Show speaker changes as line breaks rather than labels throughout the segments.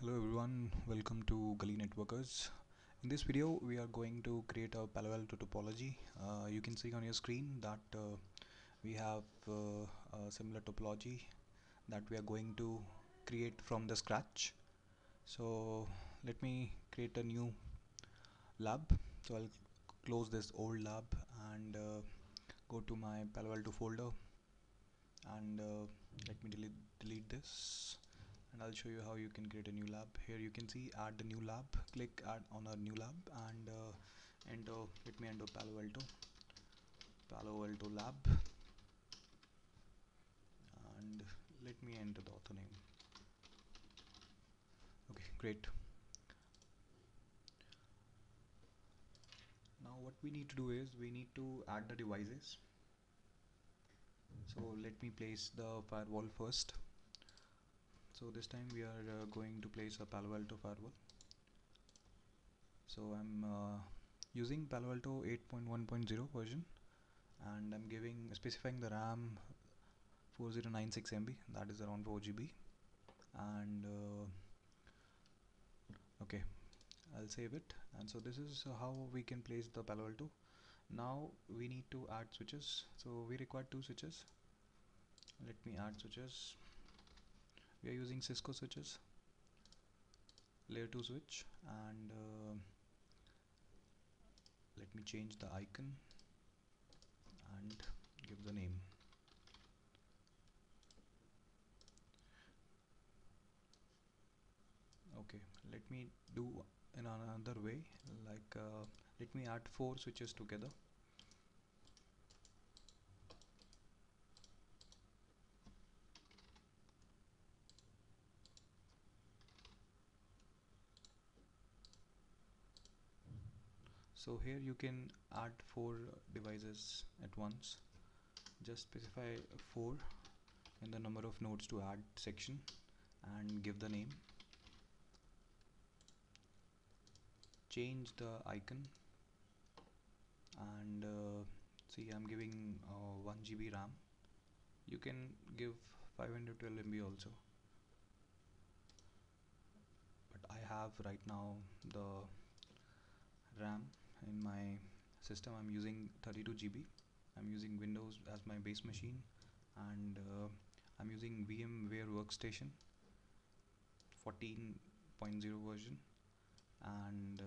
Hello everyone, welcome to Gully Networkers. In this video, we are going to create a Palo Alto topology. You can see on your screen that we have a similar topology that we are going to create from the scratch. So let me create a new lab. So I'll close this old lab and go to my Palo Alto folder and let me delete this, and I'll show you how you can create a new lab. Here you can see add the new lab, click add on a new lab and enter, let me enter Palo Alto lab, and let me enter the author name. Okay, great. Now what we need to do is we need to add the devices. So let me place the firewall first. So this time we are going to place a Palo Alto firewall. So I'm using Palo Alto 8.1.0 version, and I'm specifying the RAM 4096 MB, that is around 4 GB, and okay, I'll save it. And so this is how we can place the Palo Alto. Now we need to add switches, so we require two switches. Let me add switches. We are using Cisco switches, layer 2 switch, and let me change the icon and give the name. Okay, let me do in another way, like let me add 4 switches together. So here you can add 4 devices at once. Just specify 4 in the number of nodes to add section and give the name. Change the icon and see, I'm giving 1 GB RAM. You can give 512 MB also, but I have right now the RAM in my system. I'm using 32 GB. I'm using Windows as my base machine, and I'm using VMware Workstation 14.0 version, and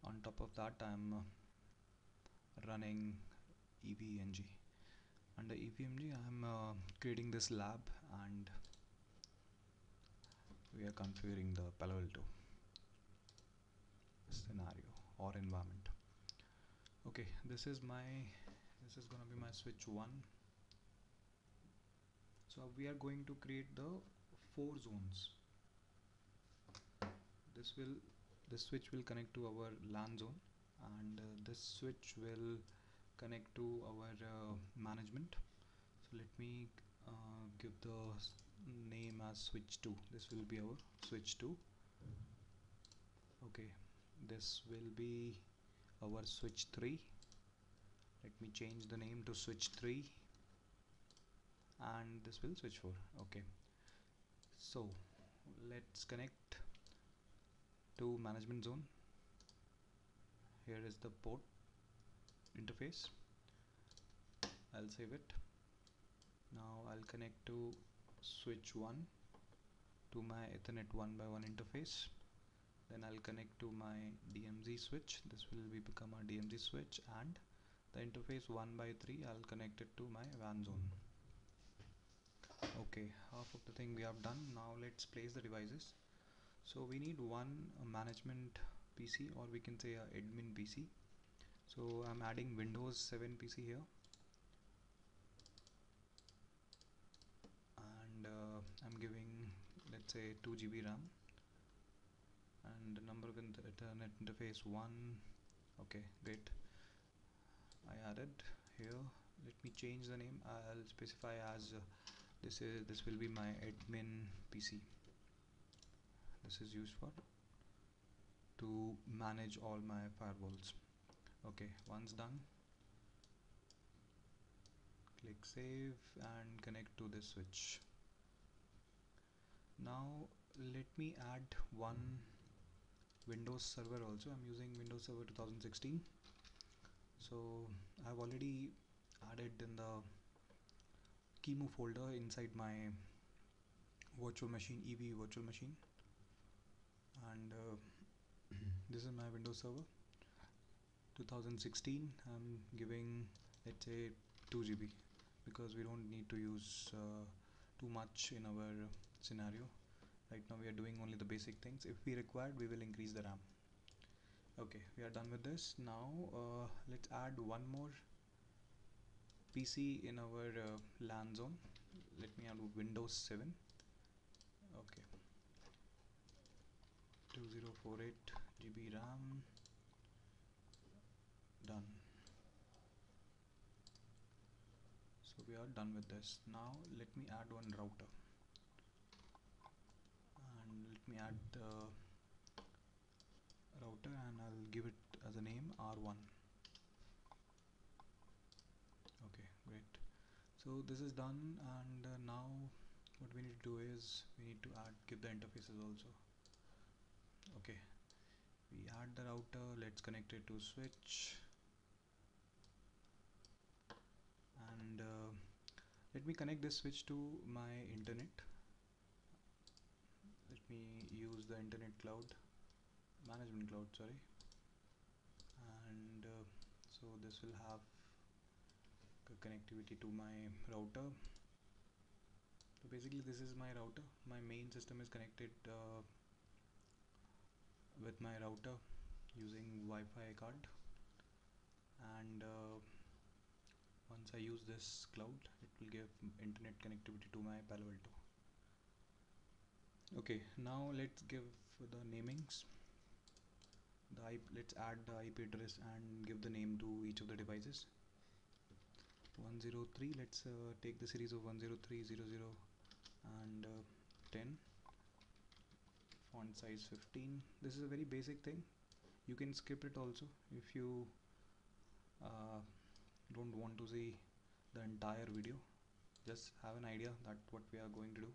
on top of that I'm running EVNG. Under EVMG I'm creating this lab, and we are configuring the Palo Alto scenario or environment. Okay, this is gonna be my switch 1. So we are going to create the 4 zones. This switch will connect to our LAN zone, and this switch will connect to our management. So let me give the name as switch 2. This will be our switch 2. Okay, this will be our switch 3. Let me change the name to switch 3, and this will switch 4. Okay, so let's connect to management zone. Here is the port interface. I'll save it. Now I'll connect to switch 1 to my Ethernet 1x1 interface. Then I'll connect to my DMZ switch. This will become a DMZ switch, and the interface 1x3 I'll connect it to my WAN zone. Okay, half of the thing we have done. Now let's place the devices. So we need one management PC, or we can say a admin PC. So I'm adding Windows 7 PC here, and I'm giving, let's say, 2 GB RAM, and the number of Ethernet interface 1. Okay, great. I added here. Let me change the name. I'll specify as this will be my admin PC. This is used for to manage all my firewalls. Okay, once done, click save and connect to this switch. Now let me add one Windows server also. I'm using Windows Server 2016. So I've already added in the QEMU folder inside my virtual machine, EV virtual machine, and this is my Windows Server 2016. I'm giving, let's say, 2 GB because we don't need to use too much in our scenario. Right now we are doing only the basic things. If we required, we will increase the RAM. Okay, we are done with this. Now let's add one more PC in our LAN zone. Let me add Windows 7. Okay, 2048 GB RAM. Done. So we are done with this. Now let me add one router, and let me add the router, and I'll give it as a name R1. Okay, great. So this is done, and now what we need to do is we need to give the interfaces also. Okay, we add the router. Let's connect it to switch, and let me connect this switch to my internet. Let me use the internet cloud, management cloud, sorry, and so this will have connectivity to my router. So basically this is my router. My main system is connected with my router using Wi-Fi card, and once I use this cloud, it will give internet connectivity to my Palo Alto. Okay, now let's give the namings. Let's add the IP address and give the name to each of the devices. 103, let's take the series of 103, 00 and 10. Font size 15. This is a very basic thing. You can skip it also if you don't want to see the entire video. Just have an idea that what we are going to do,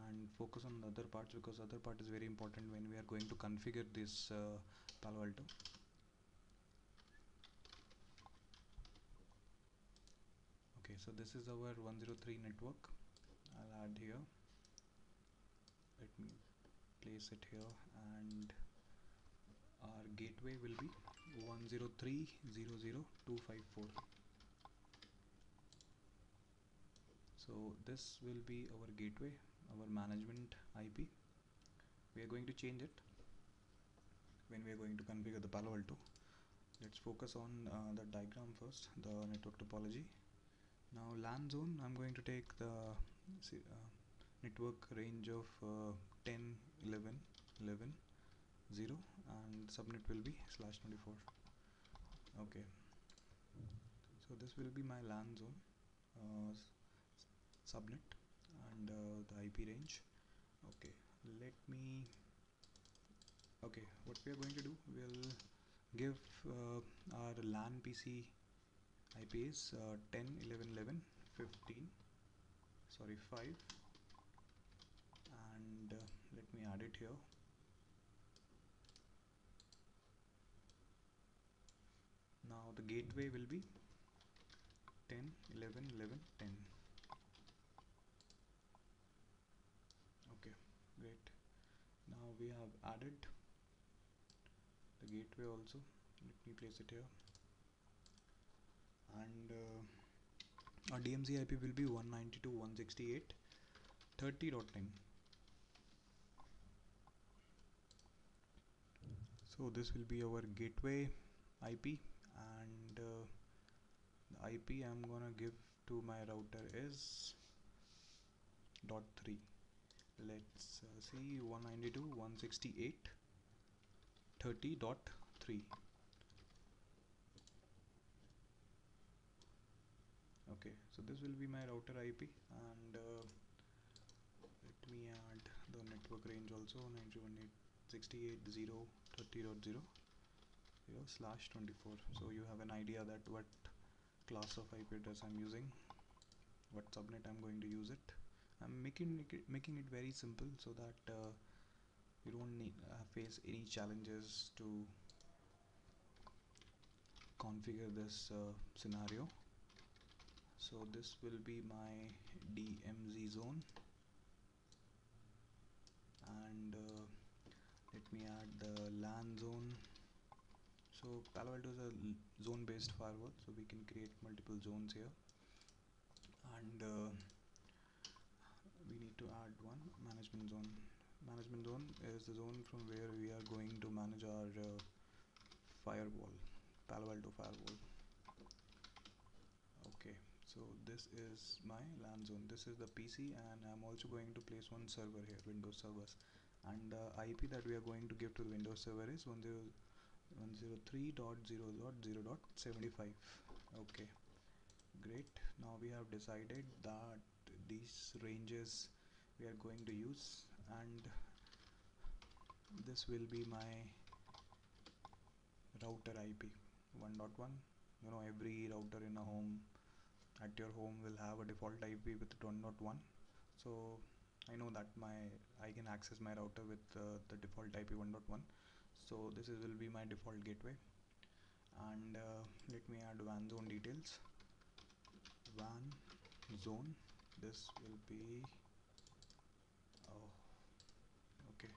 and focus on the other parts, because other part is very important when we are going to configure this Palo Alto. Okay, so this is our 103 network. I'll add here. Let me place it here, and our gateway will be 103.0.0.254. So this will be our gateway, our management IP. We are going to change it when we are going to configure the Palo Alto. Let's focus on the diagram first, the network topology. Now LAN zone, I'm going to take the network range of 10, 11, 11, 0, and subnet will be /24. Okay, so this will be my LAN zone subnet and the IP range. Okay, let me, okay, what we are going to do, we'll give our LAN PC IP is 10, 11, 11, 15, sorry 5, and let me add it here. Now the gateway will be 10, 11, 11, 10. Okay, great. Now we have added the gateway also. Let me place it here, and our DMZ IP will be 192.168.30.10. So this will be our gateway IP, and the IP I'm gonna give to my router is .3. Let's see, 192.168.30.3. Okay, so this will be my router IP, and let me add the network range also, 91.168.0.30.0 /24. So you have an idea that what class of IP address I'm using, what subnet I'm going to use it, I'm making it very simple so that you don't need face any challenges to configure this scenario. So this will be my DMZ zone, and let me add the LAN zone. So Palo Alto is a zone based firewall, so we can create multiple zones here, and we need to add one management zone. Management zone is the zone from where we are going to manage our firewall, Palo Alto firewall. Okay, so this is my LAN zone. This is the PC, and I'm also going to place one server here, Windows servers. And the IP that we are going to give to the Windows server is 103.0.0.0.75. Okay, great. Now we have decided that these ranges we are going to use, and this will be my router IP 1.1. You know, every router in a home at your home will have a default IP with 1.1. So I know that I can access my router with the default IP 1.1. So this will be my default gateway, and let me add WAN zone details. WAN zone, this will be, oh, okay,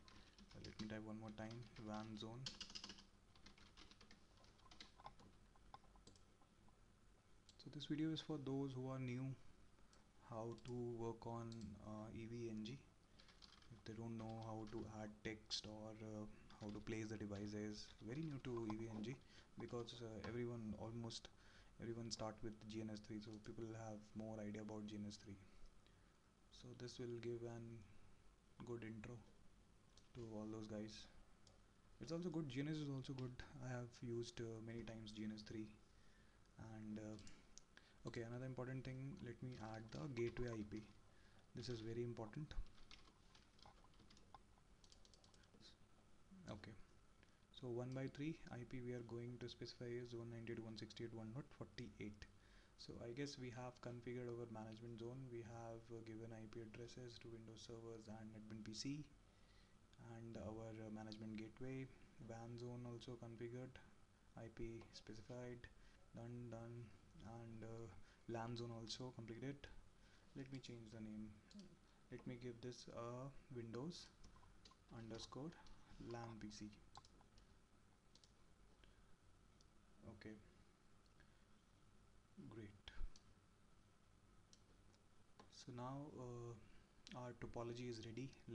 let me type one more time, WAN zone. So this video is for those who are new how to work on EVNG. If they don't know how to add text or how to place the devices, very new to EVNG, because almost everyone start with GNS3, so people have more idea about GNS3. So this will give an good intro to all those guys. It's also good, GNS is also good. I have used many times GNS3. And okay, another important thing, let me add the gateway IP. This is very important. Okay, so 1/3 IP we are going to specify is 192.168.1.48. So I guess we have configured our management zone. We have given IP addresses to Windows servers and admin PC, and our management gateway. WAN zone also configured, IP specified, done, and LAN zone also completed. Let me change the name. Let me give this a Windows underscore LAN PC. Okay, great. So now our topology is ready.